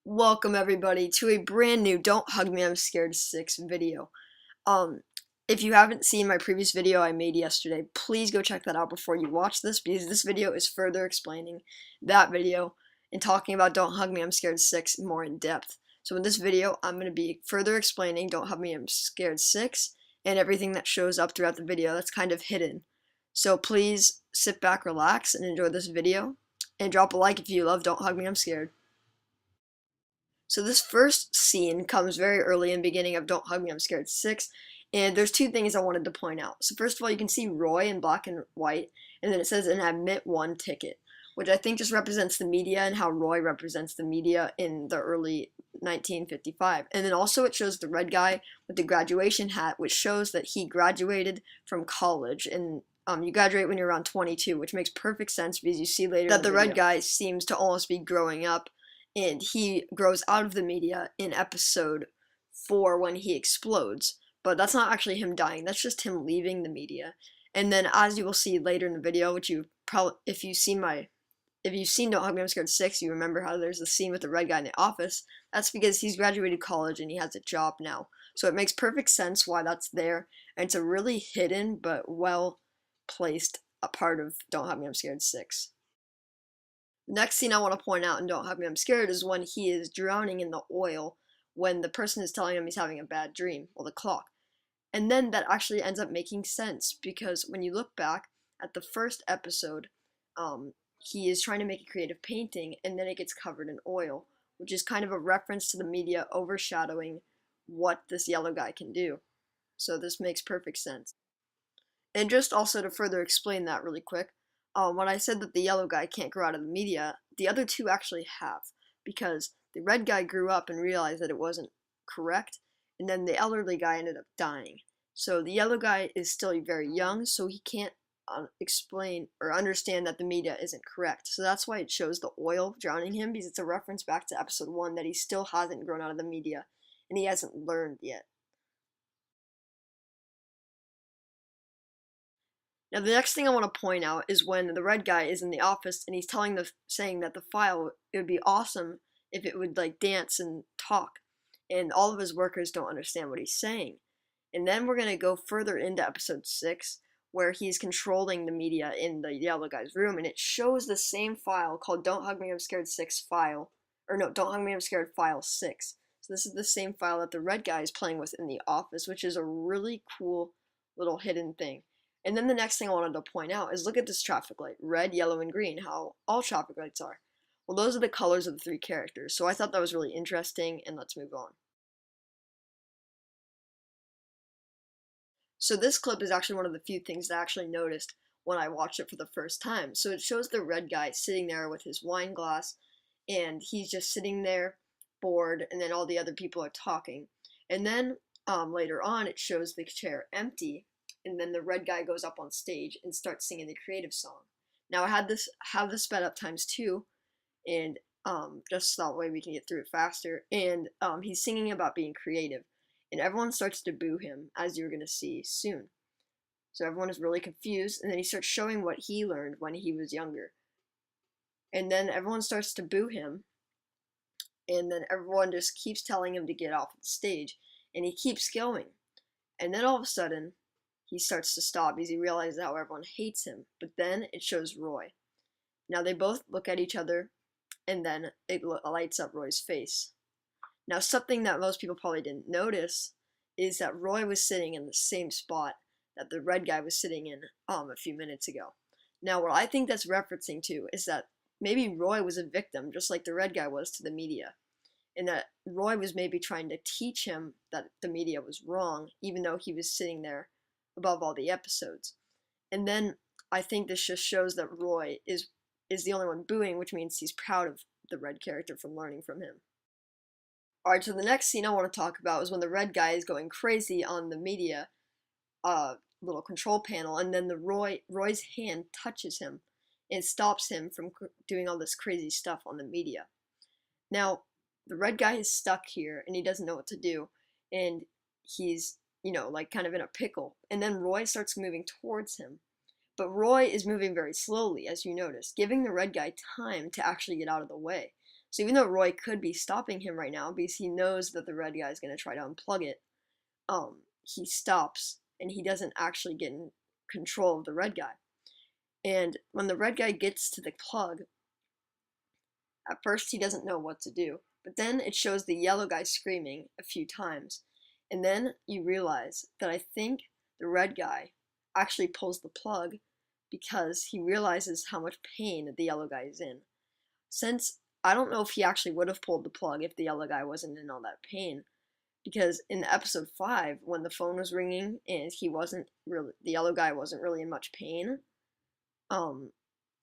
Welcome everybody to a brand new Don't Hug Me I'm Scared 6 video. Um, if you haven't seen my previous video I made yesterday, please go check that out before you watch this because this video is further explaining that video and talking about Don't Hug Me I'm Scared 6 more in depth. So in this video, I'm going to be further explaining Don't Hug Me I'm Scared 6 and everything that shows up throughout the video that's kind of hidden. So please sit back, relax, and enjoy this video, and drop a like if you love Don't Hug Me I'm Scared. So this first scene comes very early in the beginning of Don't Hug Me, I'm Scared 6, and there's two things I wanted to point out. So first of all, you can see Roy in black and white, and then it says an admit one ticket, which I think just represents the media and how Roy represents the media in the early 1955. And then also it shows the red guy with the graduation hat, which shows that he graduated from college, and you graduate when you're around 22, which makes perfect sense because you see later that the red guy seems to almost be growing up, and he grows out of the media in episode 4 when he explodes. But that's not actually him dying, that's just him leaving the media. And then as you will see later in the video, which you probably, if you've seen Don't Hug Me I'm Scared 6, you remember how there's the scene with the red guy in the office. That's because he's graduated college and he has a job now. So it makes perfect sense why that's there, and it's a really hidden but well placed a part of Don't Hug Me I'm Scared 6. The next scene I want to point out in Don't Hug Me I'm Scared is when he is drowning in the oil when the person is telling him he's having a bad dream, well, the clock. And then that actually ends up making sense because when you look back at the first episode, he is trying to make a creative painting and then it gets covered in oil, which is kind of a reference to the media overshadowing what this yellow guy can do. So this makes perfect sense. And just also to further explain that really quick, when I said that the yellow guy can't grow out of the media, the other two actually have, because the red guy grew up and realized that it wasn't correct, and then the elderly guy ended up dying. So the yellow guy is still very young, so he can't explain or understand that the media isn't correct. So that's why it shows the oil drowning him, because it's a reference back to episode 1 that he still hasn't grown out of the media, and he hasn't learned yet. Now the next thing I want to point out is when the red guy is in the office and he's saying that the file, it would be awesome if it would like dance and talk, and all of his workers don't understand what he's saying. And then we're going to go further into episode 6 where he's controlling the media in the yellow guy's room, and it shows the same file called Don't Hug Me I'm Scared 6 file, or no, Don't Hug Me I'm Scared file 6. So this is the same file that the red guy is playing with in the office, which is a really cool little hidden thing. And then the next thing I wanted to point out is look at this traffic light, red, yellow, and green, how all traffic lights are. Well, those are the colors of the three characters, so I thought that was really interesting, and let's move on. So this clip is actually one of the few things that I actually noticed when I watched it for the first time. So it shows the red guy sitting there with his wine glass, and he's just sitting there bored, and then all the other people are talking. And then later on, it shows the chair empty, and then the red guy goes up on stage and starts singing the creative song. Now I have this sped up times 2, and just that way we can get through it faster. And he's singing about being creative, and everyone starts to boo him, as you're gonna see soon. So everyone is really confused, and then he starts showing what he learned when he was younger. And then everyone starts to boo him, and then everyone just keeps telling him to get off the stage, and he keeps going. And then all of a sudden, he starts to stop because he realizes how everyone hates him. But then it shows Roy. Now they both look at each other, and then it lights up Roy's face. Now something that most people probably didn't notice is that Roy was sitting in the same spot that the red guy was sitting in a few minutes ago. Now what I think that's referencing to is that maybe Roy was a victim, just like the red guy was to the media, and that Roy was maybe trying to teach him that the media was wrong, even though he was sitting there above all the episodes. And then I think this just shows that Roy is the only one booing, which means he's proud of the red character from learning from him. Alright, so the next scene I want to talk about is when the red guy is going crazy on the media little control panel, and then Roy's hand touches him and stops him from doing all this crazy stuff on the media. Now, the red guy is stuck here, and he doesn't know what to do, and he's, like kind of in a pickle. And then Roy starts moving towards him. But Roy is moving very slowly, as you notice, giving the red guy time to actually get out of the way. So even though Roy could be stopping him right now because he knows that the red guy is going to try to unplug it, he stops and he doesn't actually get in control of the red guy. And when the red guy gets to the plug, at first he doesn't know what to do, but then it shows the yellow guy screaming a few times. And then you realize that I think the red guy actually pulls the plug because he realizes how much pain the yellow guy is in. Since I don't know if he actually would have pulled the plug if the yellow guy wasn't in all that pain, because in episode 5, when the phone was ringing and the yellow guy wasn't really in much pain,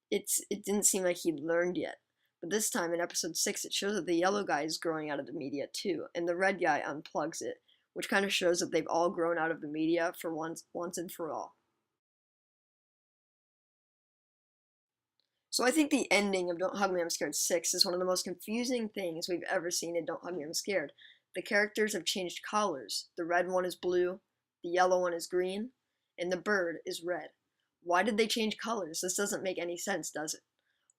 it didn't seem like he'd learned yet. But this time in episode 6, it shows that the yellow guy is growing out of the media too, and the red guy unplugs it, which kind of shows that they've all grown out of the media for once and for all. So I think the ending of Don't Hug Me, I'm Scared 6 is one of the most confusing things we've ever seen in Don't Hug Me, I'm Scared. The characters have changed colors. The red one is blue, the yellow one is green, and the bird is red. Why did they change colors? This doesn't make any sense, does it?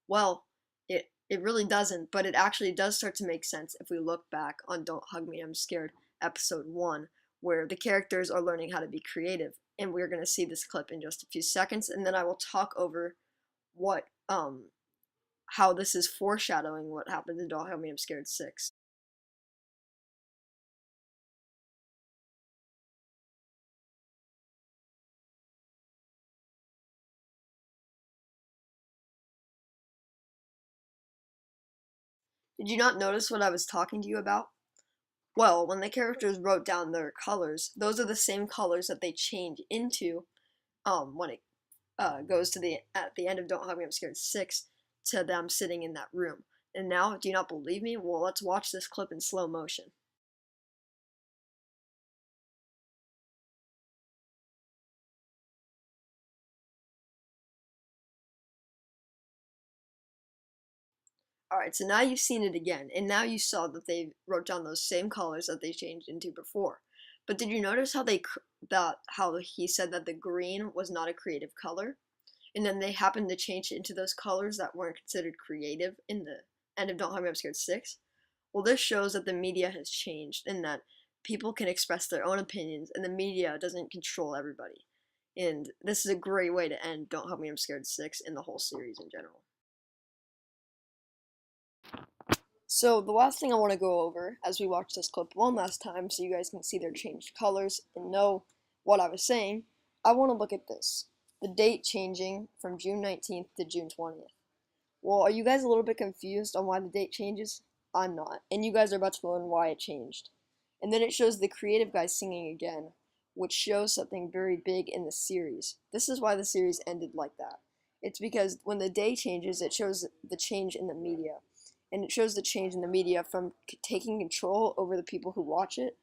Well, it really doesn't, but it actually does start to make sense if we look back on Don't Hug Me, I'm Scared episode 1, where the characters are learning how to be creative. And we're going to see this clip in just a few seconds, and then I will talk over what how this is foreshadowing what happens in Don't Hug Me, I'm Scared 6. Did you not notice what I was talking to you about? Well, when the characters wrote down their colors, those are the same colors that they change into when it goes to at the end of Don't Hug Me, I'm Scared 6 to them sitting in that room. And now, do you not believe me? Well, let's watch this clip in slow motion. Alright, so now you've seen it again, and now you saw that they wrote down those same colors that they changed into before. But did you notice how how he said that the green was not a creative color? And then they happened to change it into those colors that weren't considered creative in the end of Don't Hug Me, I'm Scared 6? Well, this shows that the media has changed and that people can express their own opinions and the media doesn't control everybody. And this is a great way to end Don't Hug Me, I'm Scared 6 and the whole series in general. So the last thing I want to go over as we watch this clip one last time so you guys can see their changed colors and know what I was saying, I want to look at this. The date changing from June 19th to June 20th. Well, are you guys a little bit confused on why the date changes? I'm not. And you guys are about to learn why it changed. And then it shows the creative guy singing again, which shows something very big in the series. This is why the series ended like that. It's because when the day changes, it shows the change in the media. And it shows the change in the media from taking control over the people who watch it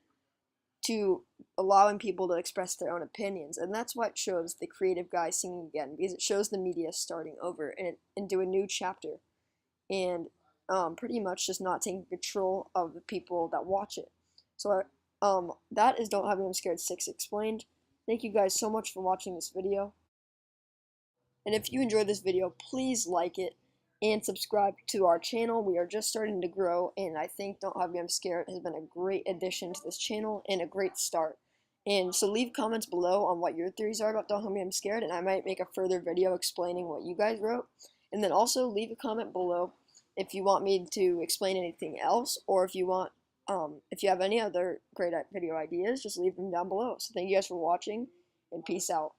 to allowing people to express their own opinions. And that's why it shows the creative guy singing again, because it shows the media starting over and into a new chapter. And pretty much just not taking control of the people that watch it. So that is Don't Have Me, I'm Scared 6 explained. Thank you guys so much for watching this video. And if you enjoyed this video, please like it and subscribe to our channel. We are just starting to grow, and I think Don't Have Me, I'm Scared has been a great addition to this channel and a great start. And so leave comments below on what your theories are about Don't Have Me, I'm Scared, and I might make a further video explaining what you guys wrote. And then also leave a comment below if you want me to explain anything else, or if you want, if you have any other great video ideas, just leave them down below. So thank you guys for watching, and peace out.